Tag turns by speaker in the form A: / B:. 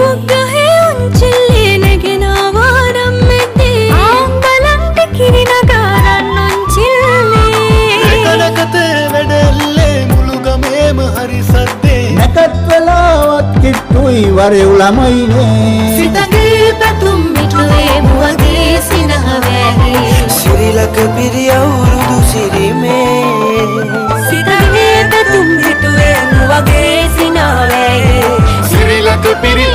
A: පුග්ගහේ උන්චිල්ලේ නැගෙනවාරම් මෙතේ ආම්බලන්ට කිරිනගාරන් උන්චිල්ලේ
B: කනකතේ වැඩල්ලේ මුළු ගමේම හරි සද්දේ
C: නැකත් වෙලාවත් කිට්ටුයි වරෙව් ළමයිනේ
A: සිතගේ පැතුම් මිටුවේ මුවගේ සිනහ වැහේ
D: සිරිලක පිරි අවුරුදු සිරිමේ
A: සිතගේ පැතුම් මිටුවේ මුවගේ සිනහ වැහේ
B: සිරිලක පිරි